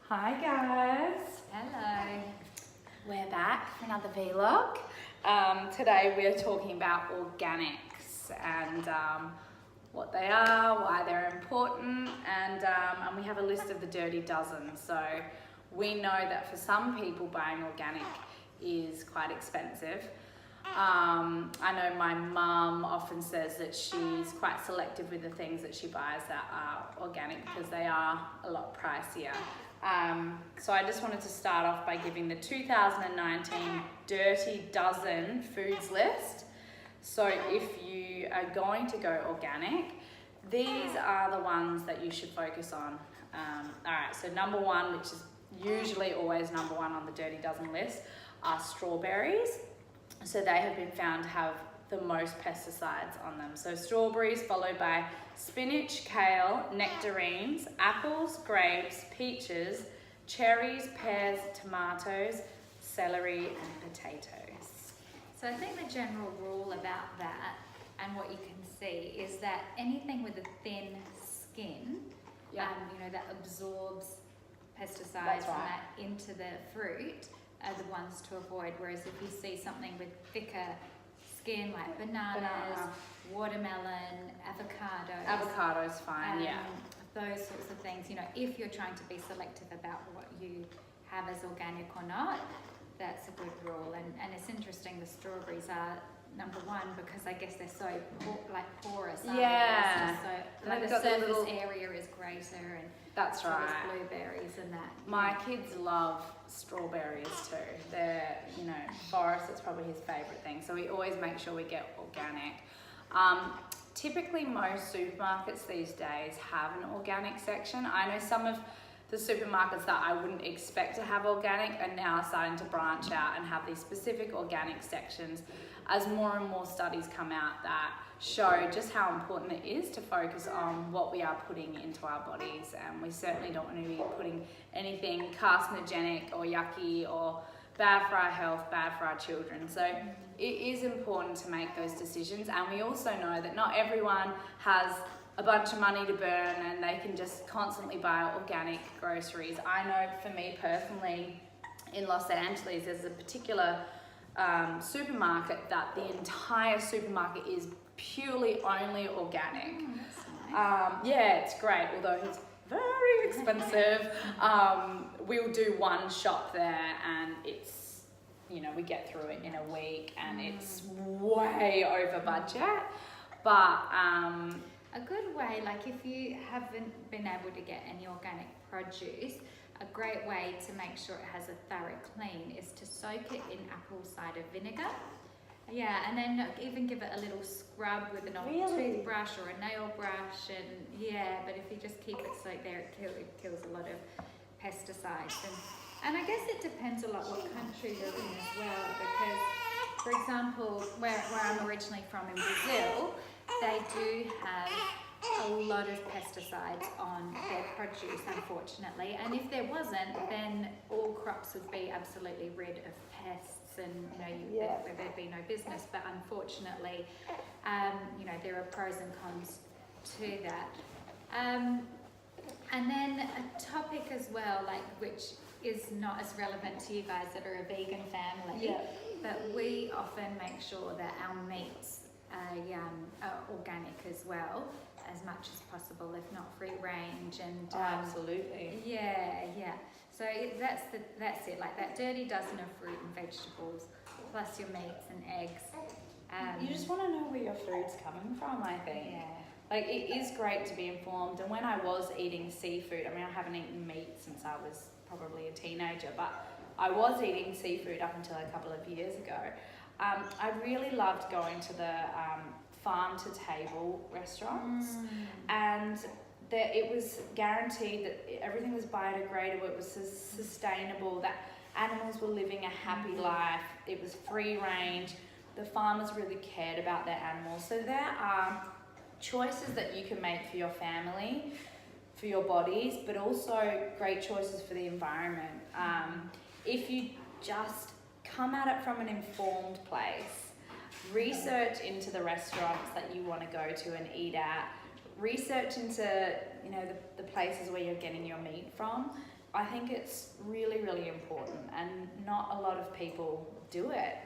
Hi guys, Hello. we're back for another vlog. Today we're talking about organics and what they are, why they're important, and we have a list of the dirty dozen. So we know that for some people buying organic is quite expensive. I know my mum often says that she's quite selective with the things that she buys that are organic because they are a lot pricier. So I just wanted to start off by giving the 2019 Dirty Dozen foods list. So if you are going to go organic, these are the ones that you should focus on. Alright, so number one, which is usually always number one on the Dirty Dozen list, are strawberries. So they have been found to have the most pesticides on them. So strawberries, followed by spinach, kale, nectarines, apples, grapes, peaches, cherries, pears, tomatoes, celery and potatoes. So I think the general rule about that and what you can see is that anything with a thin skin, that absorbs pesticides and that into the fruit are the ones to avoid. Whereas if you see something with thicker skin like bananas, watermelon, Avocado's fine, those sorts of things, if you're trying to be selective about what you have as organic or not, that's a good rule. And it's interesting, the strawberries are number one because I guess they're so porous. So the surface area is greater, and that's right. Blueberries and that. My kids love strawberries too. They're, Boris, it's probably his favourite thing. So we always make sure we get organic. Typically most supermarkets these days have an organic section. I know some of the supermarkets that I wouldn't expect to have organic are now starting to branch out and have these specific organic sections as more and more studies come out that show just how important it is to focus on what we are putting into our bodies. And we certainly don't want to be putting anything carcinogenic or yucky or bad for our health, bad for our children. So it is important to make those decisions. And we also know that not everyone has a bunch of money to burn and they can just constantly buy organic groceries. I know for me personally, in Los Angeles, there's a particular supermarket that the entire supermarket is purely only organic. That's nice. It's great, although it's very expensive. We'll do one shop there and it's, we get through it in a week and it's way over budget. But a good way, like if you haven't been able to get any organic produce, a great way to make sure it has a thorough clean is to soak it in apple cider vinegar. Yeah, and then even give it a little scrub with an old toothbrush or a nail brush, but if you just keep it soaked there, it kills a lot of pesticides. And I guess it depends a lot what country you're in as well, because, for example, where I'm originally from in Brazil, they do have a lot of pesticides on their produce, unfortunately. And if there wasn't, then all crops would be absolutely rid of pests, and there'd be no business. But unfortunately, there are pros and cons to that. And then a topic as well, which is not as relevant to you guys that are a vegan family, but we often make sure that our meats are organic as well, as much as possible, if not free range. And absolutely. So that's it. Like that dirty dozen of fruit and vegetables, plus your meats and eggs. You just want to know where your food's coming from, I think. It is great to be informed. And when I was eating seafood, I haven't eaten meat since I was probably a teenager, but I was eating seafood up until a couple of years ago. I really loved going to the farm to table restaurants, and it was guaranteed that everything was biodegradable, it was sustainable, that animals were living a happy life, it was free range, the farmers really cared about their animals. So there are choices that you can make for your family, for your bodies, but also great choices for the environment. If you just come at it from an informed place, research into the restaurants that you want to go to and eat at, research into the places where you're getting your meat from, I think it's really, really important, and not a lot of people do it.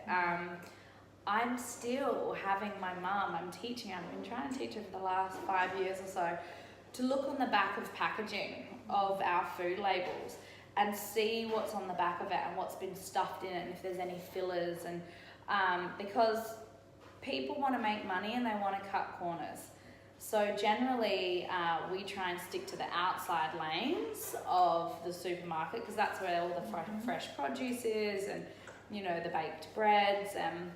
I'm still having my mum, I've been trying to teach her for the last 5 years or so, to look on the back of packaging of our food labels and see what's on the back of it and what's been stuffed in it, and if there's any fillers, and because people want to make money and they want to cut corners. So generally we try and stick to the outside lanes of the supermarket, because that's where all the fresh produce is, and you know, the baked breads. And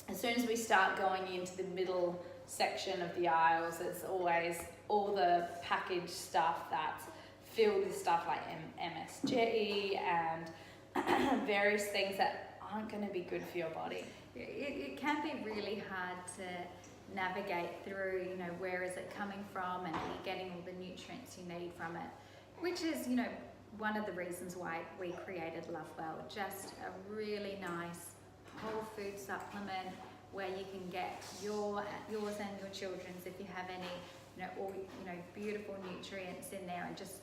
as soon as we start going into the middle section of the aisles, there's always all the packaged stuff that's filled with stuff like MSG and various things that aren't going to be good for your body. It can be really hard to navigate through, you know, where is it coming from, and are you getting all the nutrients you need from it, which is, you know, one of the reasons why we created Lovewell, just a really nice whole food supplement where you can get yours and your children's, if you have any, you know, all, you know, beautiful nutrients in there, and just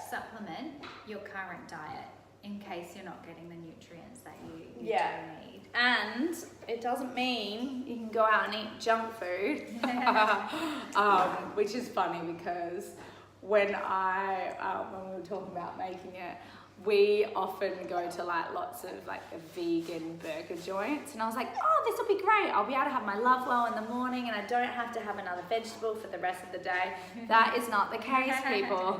supplement your current diet in case you're not getting the nutrients that you do need. And it doesn't mean you can go out and eat junk food, which is funny, because when we were talking about making it, we often go to like lots of like the vegan burger joints, and I was like, oh, this will be great. I'll be able to have my Lovewell in the morning and I don't have to have another vegetable for the rest of the day. That is not the case, people.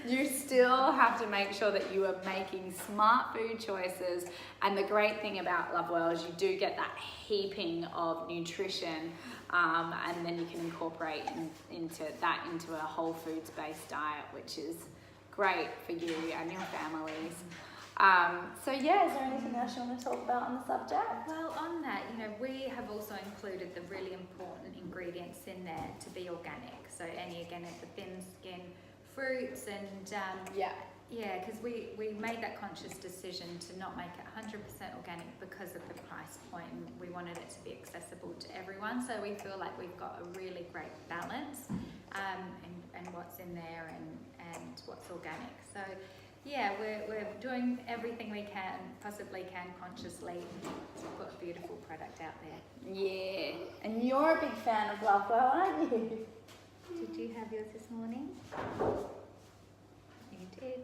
You still have to make sure that you are making smart food choices. And the great thing about Lovewell is you do get that heaping of nutrition, and then you can incorporate into a whole foods based diet, which is great for you and your families. So yeah, is there anything else you want to talk about on the subject? Well, on that, you know, we have also included the really important ingredients in there to be organic. So any organic, the thin skin fruits, and because we made that conscious decision to not make it 100% organic because of the price point. We wanted it to be accessible to everyone, so we feel like we've got a really great balance, and what's in there and what's organic. So yeah, we're doing everything we possibly can consciously to put a beautiful product out there. Yeah, and you're a big fan of Lovewell, aren't you? Did you have yours this morning? You did.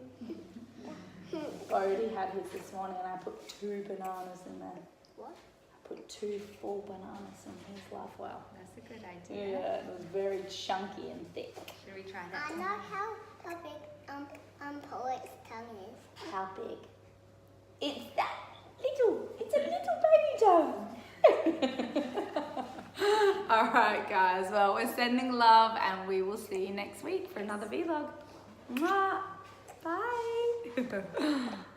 Bodie had his this morning, and I put 2 bananas in there. What? I put 2 full bananas in his Lovewell. That's a good idea. Yeah, it was very chunky and thick. Should we try that? I know how big Poet's tongue is. How big? It's a little baby tongue. All right, guys. Well, we're sending love, and we will see you next week for another vlog. Mwah. Bye.